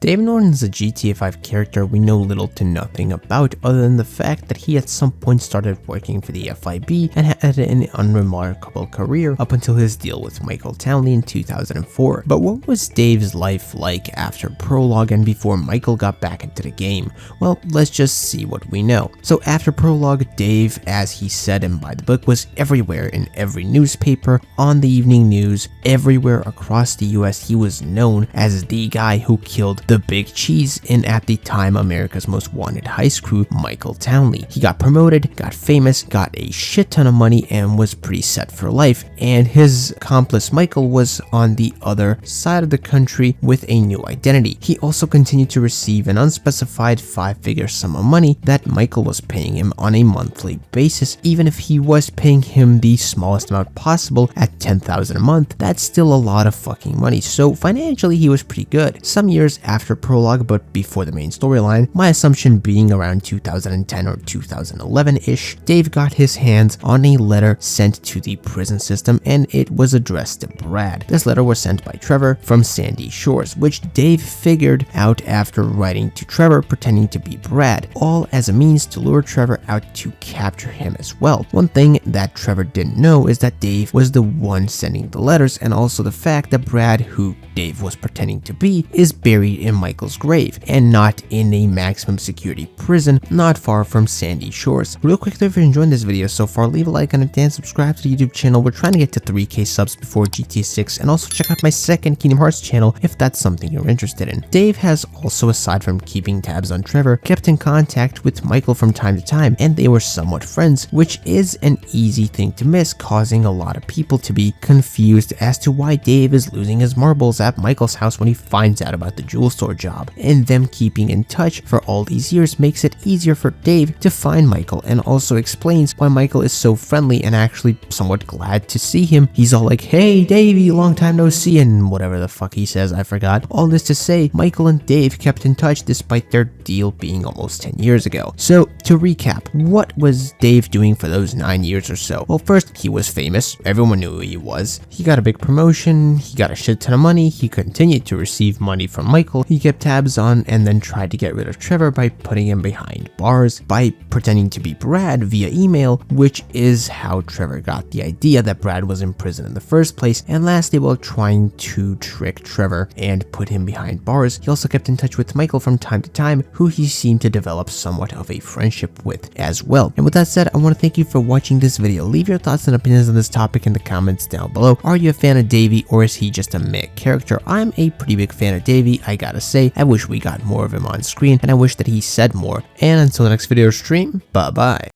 Dave Norton is a GTA 5 character we know little to nothing about other than the fact that he at some point started working for the FIB and had an unremarkable career up until his deal with Michael Townley in 2004. But what was Dave's life like after Prologue and before Michael got back into the game? Well, let's just see what we know. So after Prologue, Dave, as he said and by the book, was everywhere in every newspaper, on the evening news, everywhere across the US. He was known as the guy who killed the Big Cheese in, at the time, America's Most Wanted heist crew, Michael Townley. He got promoted, got famous, got a shit ton of money, and was pretty set for life. And his accomplice Michael was on the other side of the country with a new identity. He also continued to receive an unspecified 5-figure sum of money that Michael was paying him on a monthly basis. Even if he was paying him the smallest amount possible at $10,000 a month, that's still a lot of fucking money. So financially, he was pretty good. Some years after Prologue, but before the main storyline, my assumption being around 2010 or 2011-ish, Dave got his hands on a letter sent to the prison system, and it was addressed to Brad. This letter was sent by Trevor from Sandy Shores, which Dave figured out after writing to Trevor pretending to be Brad, all as a means to lure Trevor out to capture him as well. One thing that Trevor didn't know is that Dave was the one sending the letters, and also the fact that Brad, who Dave was pretending to be, is buried in Michael's grave and not in a maximum security prison not far from Sandy Shores. Real quickly, if you're enjoying this video so far, leave a like on it and subscribe to the YouTube channel. We're trying to get to 3K subs before GTA 6, and also check out my second Kingdom Hearts channel if that's something you're interested in. Dave has also, aside from keeping tabs on Trevor, kept in contact with Michael from time to time, and they were somewhat friends, which is an easy thing to miss, causing a lot of people to be confused as to why Dave is losing his marbles at Michael's house when he finds out about the jewel store job. And them keeping in touch for all these years makes it easier for Dave to find Michael, and also explains why Michael is so friendly and actually somewhat glad to see him. He's all like, "Hey Davey, long time no see," and whatever the fuck he says, I forgot. All this to say, Michael and Dave kept in touch despite their deal being almost 10 years ago. So to recap, what was Dave doing for those 9 years or so? Well, first, he was famous. Everyone knew who he was. He got a big promotion. He got a shit ton of money. He continued to receive money from Michael. He kept tabs on and then tried to get rid of Trevor by putting him behind bars, by pretending to be Brad via email, which is how Trevor got the idea that Brad was in prison in the first place. And lastly, while trying to trick Trevor and put him behind bars, he also kept in touch with Michael from time to time, who he seemed to develop somewhat of a friendship with as well. And with that said, I want to thank you for watching this video. Leave your thoughts and opinions on this topic in the comments down below. Are you a fan of Davey, or is he just a meh character? I'm a pretty big fan of Davey, I gotta say. I wish we got more of him on screen, and I wish that he said more. And until the next video stream, bye bye.